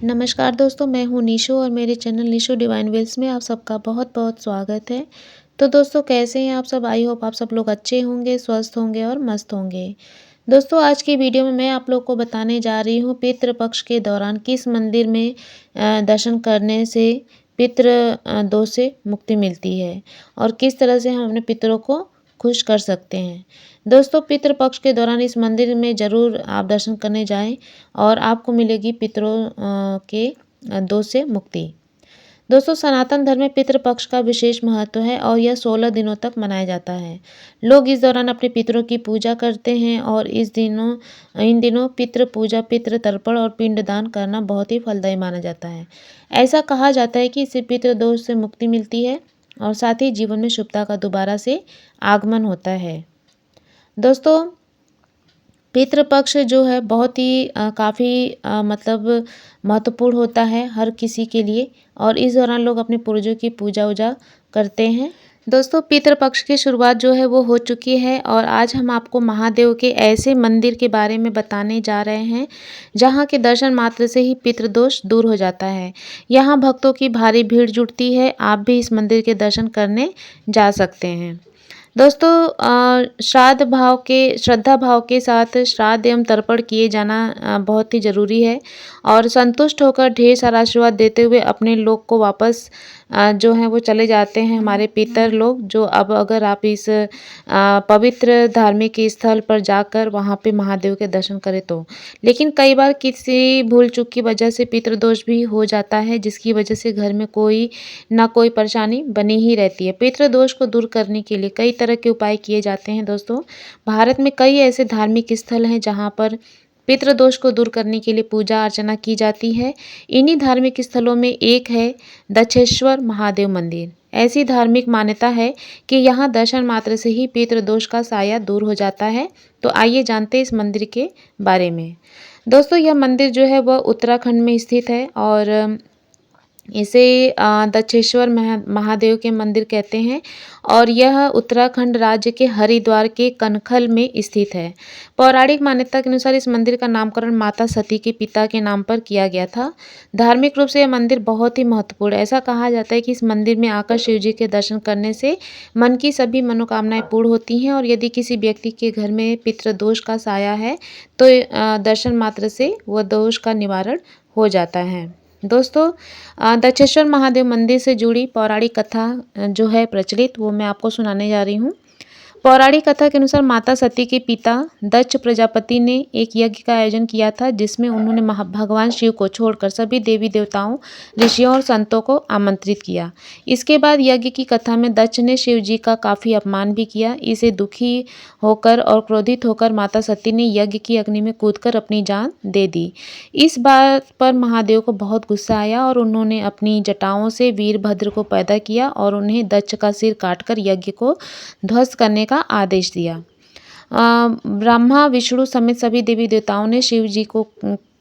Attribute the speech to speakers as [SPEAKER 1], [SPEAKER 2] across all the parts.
[SPEAKER 1] नमस्कार दोस्तों, मैं हूँ निशो और मेरे चैनल निशो डिवाइन वेल्स में आप सबका बहुत बहुत स्वागत है। तो दोस्तों, कैसे हैं आप सब? आई होप आप सब लोग अच्छे होंगे, स्वस्थ होंगे और मस्त होंगे। दोस्तों, आज की वीडियो में मैं आप लोग को बताने जा रही हूँ पितृपक्ष के दौरान किस मंदिर में दर्शन करने से पितृ दोष से मुक्ति मिलती है और किस तरह से हम अपने पितरों को खुश कर सकते हैं। दोस्तों, पितृपक्ष के दौरान इस मंदिर में ज़रूर आप दर्शन करने जाएं और आपको मिलेगी पितरों के दोष से मुक्ति। दोस्तों, सनातन धर्म में पितृपक्ष का विशेष महत्व है और यह 16 दिनों तक मनाया जाता है। लोग इस दौरान अपने पितरों की पूजा करते हैं और इन दिनों पितृ पूजा, पितृ तर्पण और पिंडदान करना बहुत ही फलदायी माना जाता है। ऐसा कहा जाता है कि इससे पितृ दोष से मुक्ति मिलती है और साथ ही जीवन में शुभता का दोबारा से आगमन होता है। दोस्तों, पितृपक्ष जो है बहुत ही काफ़ी मतलब महत्वपूर्ण होता है हर किसी के लिए और इस दौरान लोग अपने पूर्वजों की पूजा वूजा करते हैं। दोस्तों, पितृपक्ष की शुरुआत जो है वो हो चुकी है और आज हम आपको महादेव के ऐसे मंदिर के बारे में बताने जा रहे हैं जहाँ के दर्शन मात्र से ही पितृदोष दूर हो जाता है। यहाँ भक्तों की भारी भीड़ जुटती है। आप भी इस मंदिर के दर्शन करने जा सकते हैं। दोस्तों, श्रद्धा भाव के साथ श्राद्ध एवं तर्पण किए जाना बहुत ही ज़रूरी है और संतुष्ट होकर ढेर सारा आशीर्वाद देते हुए अपने लोग को वापस जो है वो चले जाते हैं हमारे पितर लोग। जो अब अगर आप इस पवित्र धार्मिक स्थल पर जाकर वहाँ पे महादेव के दर्शन करें तो, लेकिन कई बार किसी भूल चूक की वजह से पितृदोष भी हो जाता है जिसकी वजह से घर में कोई ना कोई परेशानी बनी ही रहती है। पितृदोष को दूर करने के लिए कई तरह के उपाय किए जाते हैं। दोस्तों, भारत में कई ऐसे धार्मिक स्थल हैं जहाँ पर पितृदोष को दूर करने के लिए पूजा अर्चना की जाती है। इन्हीं धार्मिक स्थलों में एक है दक्षेश्वर महादेव मंदिर। ऐसी धार्मिक मान्यता है कि यहाँ दर्शन मात्र से ही पितृदोष का साया दूर हो जाता है। तो आइए जानते हैं इस मंदिर के बारे में। दोस्तों, यह मंदिर जो है वह उत्तराखंड में स्थित है और इसे दक्षेश्वर महादेव के मंदिर कहते हैं और यह उत्तराखंड राज्य के हरिद्वार के कनखल में स्थित है। पौराणिक मान्यता के अनुसार इस मंदिर का नामकरण माता सती के पिता के नाम पर किया गया था। धार्मिक रूप से यह मंदिर बहुत ही महत्वपूर्ण है। ऐसा कहा जाता है कि इस मंदिर में आकर शिव जी के दर्शन करने से मन की सभी मनोकामनाएं पूर्ण होती हैं और यदि किसी व्यक्ति के घर में पितृदोष का साया है तो दर्शन मात्र से वह दोष का निवारण हो जाता है। दोस्तों, दक्षेश्वर महादेव मंदिर से जुड़ी पौराणिक कथा जो है प्रचलित, वो मैं आपको सुनाने जा रही हूँ। पौराणिक कथा के अनुसार माता सती के पिता दक्ष प्रजापति ने एक यज्ञ का आयोजन किया था जिसमें उन्होंने भगवान शिव को छोड़कर सभी देवी देवताओं, ऋषियों और संतों को आमंत्रित किया। इसके बाद यज्ञ की कथा में दक्ष ने शिव जी का काफ़ी अपमान भी किया। इसे दुखी होकर और क्रोधित होकर माता सती ने यज्ञ की अग्नि में कूदकर अपनी जान दे दी। इस बात पर महादेव को बहुत गुस्सा आया और उन्होंने अपनी जटाओं से वीरभद्र को पैदा किया और उन्हें दक्ष का सिर काटकर यज्ञ को ध्वस्त करने का आदेश दिया। ब्रह्मा, विष्णु समेत सभी देवी देवताओं ने शिव जी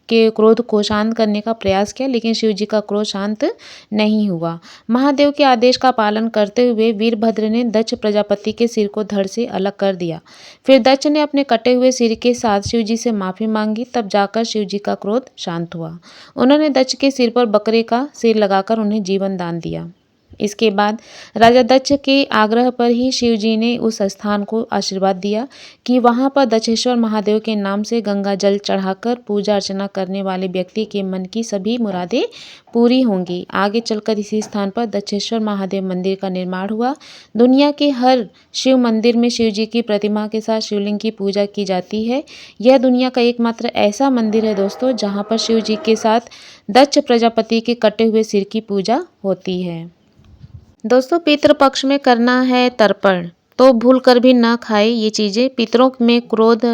[SPEAKER 1] के क्रोध को शांत करने का प्रयास किया, लेकिन शिव जी का क्रोध शांत नहीं हुआ। महादेव के आदेश का पालन करते हुए वीरभद्र ने दक्ष प्रजापति के सिर को धड़ से अलग कर दिया। फिर दक्ष ने अपने कटे हुए सिर के साथ शिव जी से माफ़ी मांगी, तब जाकर शिव जी का क्रोध शांत हुआ। उन्होंने दक्ष के सिर पर बकरे का सिर लगाकर उन्हें जीवन दान दिया। इसके बाद राजा दक्ष के आग्रह पर ही शिव जी ने उस स्थान को आशीर्वाद दिया कि वहां पर दक्षेश्वर महादेव के नाम से गंगा जल चढ़ाकर पूजा अर्चना करने वाले व्यक्ति के मन की सभी मुरादें पूरी होंगी। आगे चलकर इसी स्थान पर दक्षेश्वर महादेव मंदिर का निर्माण हुआ। दुनिया के हर शिव मंदिर में शिव जी की प्रतिमा के साथ शिवलिंग की पूजा की जाती है। यह दुनिया का एकमात्र ऐसा मंदिर है दोस्तों जहाँ पर शिव जी के साथ दक्ष प्रजापति के कटे हुए सिर की पूजा होती है। दोस्तों, पितृपक्ष में करना है तर्पण तो भूल कर भी ना खाए ये चीज़ें। पितरों में क्रोध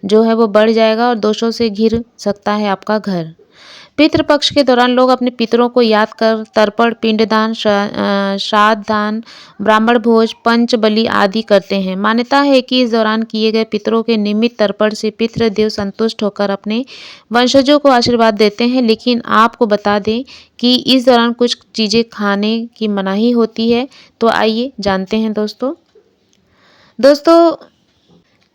[SPEAKER 1] जो है वो बढ़ जाएगा और दोषों से घिर सकता है आपका घर। पितृपक्ष के दौरान लोग अपने पितरों को याद कर तर्पण, पिंडदान, श्राद्ध दान, ब्राह्मण भोज, पंच बलि आदि करते हैं। मान्यता है कि इस दौरान किए गए पितरों के निमित्त तर्पण से पितृदेव संतुष्ट होकर अपने वंशजों को आशीर्वाद देते हैं। लेकिन आपको बता दें कि इस दौरान कुछ चीज़ें खाने की मनाही होती है। तो आइए जानते हैं दोस्तों।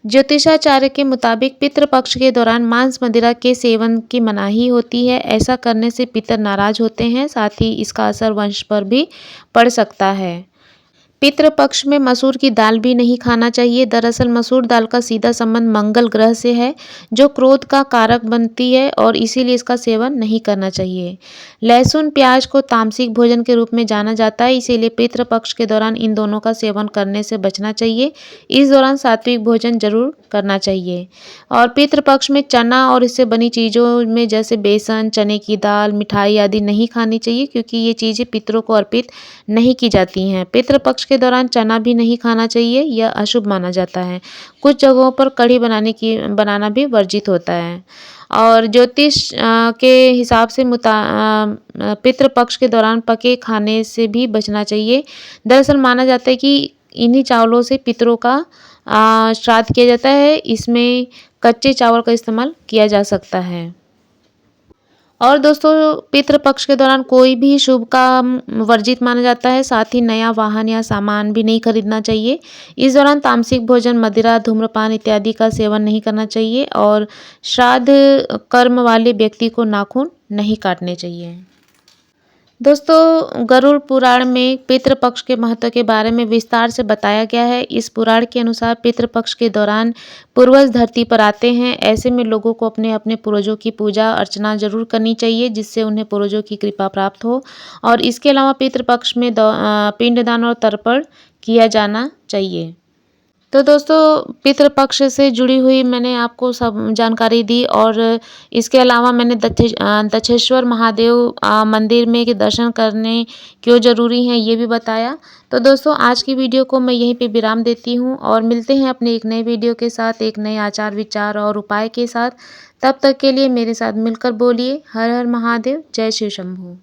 [SPEAKER 1] ज्योतिषाचार्य के मुताबिक पितृपक्ष के दौरान मांस मदिरा के सेवन की मनाही होती है। ऐसा करने से पितर नाराज होते हैं, साथ ही इसका असर वंश पर भी पड़ सकता है। पितृपक्ष में मसूर की दाल भी नहीं खाना चाहिए। दरअसल मसूर दाल का सीधा संबंध मंगल ग्रह से है, जो क्रोध का कारक बनती है और इसीलिए इसका सेवन नहीं करना चाहिए। लहसुन प्याज को तामसिक भोजन के रूप में जाना जाता है, इसीलिए पितृपक्ष के दौरान इन दोनों का सेवन करने से बचना चाहिए। इस दौरान सात्विक भोजन जरूर करना चाहिए। और पितृपक्ष में चना और इससे बनी चीज़ों में जैसे बेसन, चने की दाल, मिठाई आदि नहीं खानी चाहिए, क्योंकि ये चीज़ें पितरों को अर्पित नहीं की जाती हैं। पितृपक्ष के दौरान चना भी नहीं खाना चाहिए, यह अशुभ माना जाता है। कुछ जगहों पर कढ़ी बनाना भी वर्जित होता है। और ज्योतिष के हिसाब से पितृपक्ष के दौरान पके खाने से भी बचना चाहिए। दरअसल माना जाता है कि इन्हीं चावलों से पितरों का श्राद्ध किया जाता है। इसमें कच्चे चावल का इस्तेमाल किया जा सकता है। और दोस्तों, पितृपक्ष के दौरान कोई भी शुभ काम वर्जित माना जाता है। साथ ही नया वाहन या सामान भी नहीं खरीदना चाहिए। इस दौरान तामसिक भोजन, मदिरा, धूम्रपान इत्यादि का सेवन नहीं करना चाहिए। और श्राद्ध कर्म वाले व्यक्ति को नाखून नहीं काटने चाहिए। दोस्तों, गरुड़ पुराण में पितृपक्ष के महत्व के बारे में विस्तार से बताया गया है। इस पुराण के अनुसार पितृपक्ष के दौरान पूर्वज धरती पर आते हैं। ऐसे में लोगों को अपने अपने पूर्वजों की पूजा अर्चना जरूर करनी चाहिए, जिससे उन्हें पूर्वजों की कृपा प्राप्त हो। और इसके अलावा पितृपक्ष में पिंडदान और तर्पण किया जाना चाहिए। तो दोस्तों, पितृपक्ष से जुड़ी हुई मैंने आपको सब जानकारी दी। और इसके अलावा मैंने दक्षेश्वर महादेव मंदिर में के दर्शन करने क्यों ज़रूरी हैं ये भी बताया। तो दोस्तों, आज की वीडियो को मैं यहीं पे विराम देती हूँ और मिलते हैं अपने एक नए वीडियो के साथ, एक नए आचार विचार और उपाय के साथ। तब तक के लिए मेरे साथ मिलकर बोलिए हर हर महादेव, जय शिव शंभू।